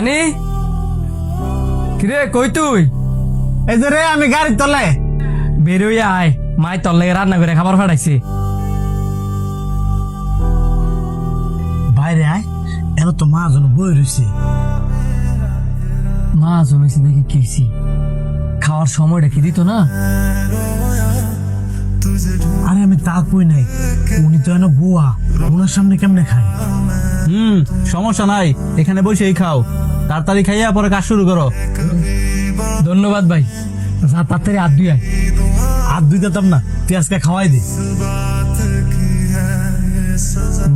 জানি কিরে কই তুই? এই যে রে আমি গাড়ির তলে। বেরোই আয়, মাই তোর লেগে রান্না করে খাবার ফাটাইছে। বাইরে আয়, এর তো মা যেন বই রয়েছে। মা জমেছে দেখি কিছি, খাওয়ার সময়টা কি দিত না? আরে আমি তা কই নাই, উনি তো এনে বুয়া, ওনার সামনে কেমনে খাই? সমস্যা নাই, এখানে বসেই খাও। তাড়াতাড়ি খাইয়া পরে কাজ শুরু করো। ধন্যবাদ ভাই, যা তাড়াতাড়ি হাত ধুই আয়। আর দুই দিতাম না, তুই আজকে খাওয়াই দে।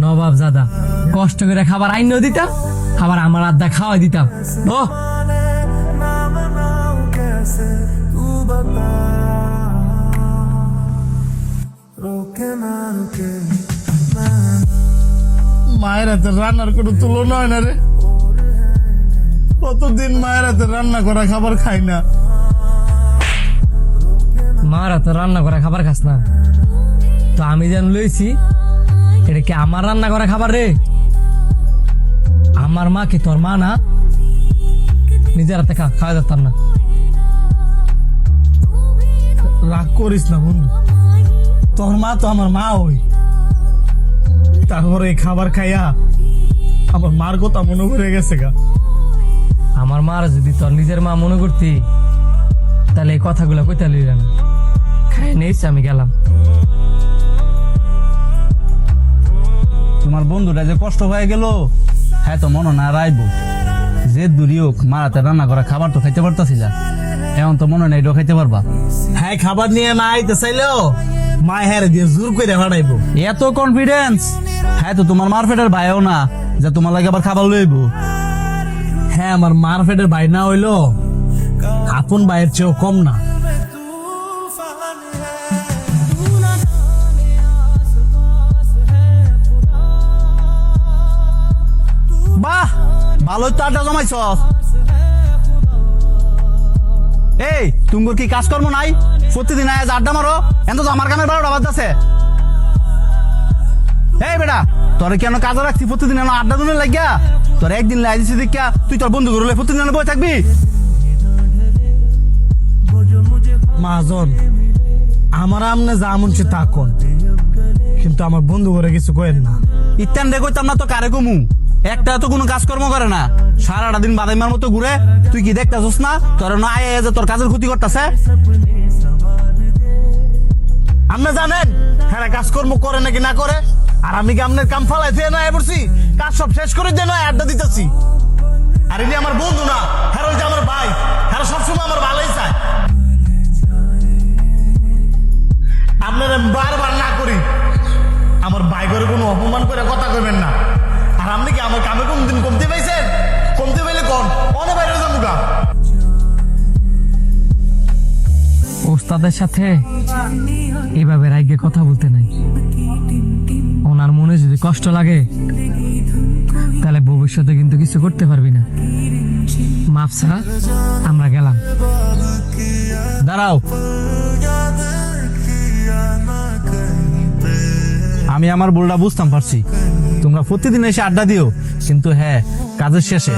নবাব দাদা কষ্ট করে খাবার আইনও দিতাম, আবার আমার আড্ডা খাওয়াই দিতাম। ও মায়ের হাতে রান্নার কোনো তুলনা হয় না রে। কতদিন মায়ের হাতে রান্না করা খাবার খাই না। মারা তো রান্না করা খাবার খাস না, তো আমি যেন লইছি এটা কি আমার রান্না করা খাবার রে? আমার মা কি তোর মা না? নিজের হাতে খাওয়া যেতাম না? রাগ করিস না বন্ধু, তোর মা তো আমার মা ওই। তারপরে এই খাবার খাইয়া আমার মার কথা মনে পড়ে গেছে গা। আমার মার যদি তোর নিজের মা মনে করতি তাহলে এই কথাগুলো কইতে লইল না। খাই নিয়েছি, আমি গেলাম। তোমার বন্ধুটা যে কষ্ট হয়ে গেল, হ্যাঁ তো মনে না রাইব। যে দূরই হোক, মারাতে রান্না করা খাবার তো খাইতে পারতাছিল, এখন তো মনে নাই এটাও খাইতে পারবা। হ্যাঁ খাবার নিয়ে না আইতে চাইলেও মা হ্যাঁ দিয়ে জোর করে ভাড়াইবো। এত কনফিডেন্স? হ্যাঁ তো তোমার মারফেটের ভাইও না যে তোমার লাগে আবার খাবার লইব। হ্যাঁ আমার মার ফেটের ভাই না হইলো আপন ভাইয়ের চেয়েও কম না। বাহ, ভালোই তো আড্ডা জমাইছ। এই তুমি কি কাজকর্ম নাই? প্রতিদিন আজ আড্ডা মারো, এত তো আমার কামের 12টা বাজতেছে। এই বেটা, তোরে কেন কাজে রাখছি? প্রতিদিন আড্ডা দিনে লাগিয়া তোর একদিন লাই দিছি দেখা তুই তোর বন্ধু করলে প্রতিদিন বই থাকবি? মাজন আমার আমনে যা মনছে তা কোন, কিন্তু আমার বন্ধু করে কিছু কয়েন না। ইত্যান রে কইতাম না তো কারে কমু? একটা তো কোনো কাজকর্ম করে না, সারাটা দিন বাদাইমার মতো ঘুরে। তুই কি দেখতেছস না তোর না আয় যে তোর কাজের ক্ষতি করতেছে? আপনি জানেন হ্যাঁ কাজকর্ম করে নাকি না করে? আর আমি কি আপনার কাম ফালাই দিয়ে না পড়ছি, কাজ সব শেষ করে দিয়ে নয় আড্ডা দিতেছি। আর এটি আমার বন্ধু না, হ্যাঁ ওই যে আমার ভাই, হ্যাঁ সবসময় আমার ভালোই চায়। আপনারা বারবার না করি আমার ভাই করে কোনো অপমান করে কথা কইবেন না। আর আপনি কি আমার কামে কোনদিন কমতে পাইছেন? কমতে পাইলে কোন অনেক বাইরে যাবো গা। ওস্তাদের সাথে এইভাবে রাইগে কথা বলতে নাই। ওনার মনে যদি কষ্ট লাগে তাহলে ভবিষ্যতে কিন্তু কিছু করতে পারবি না। মাফ ছাড়া আমরা গেলাম। দাঁড়াও, আমি আমার ভুলটা বুঝতাম পারছি। তোমরা প্রতিদিন এসে আড্ডা দিও, কিন্তু হ্যাঁ কাজের শেষে